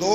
2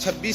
26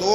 2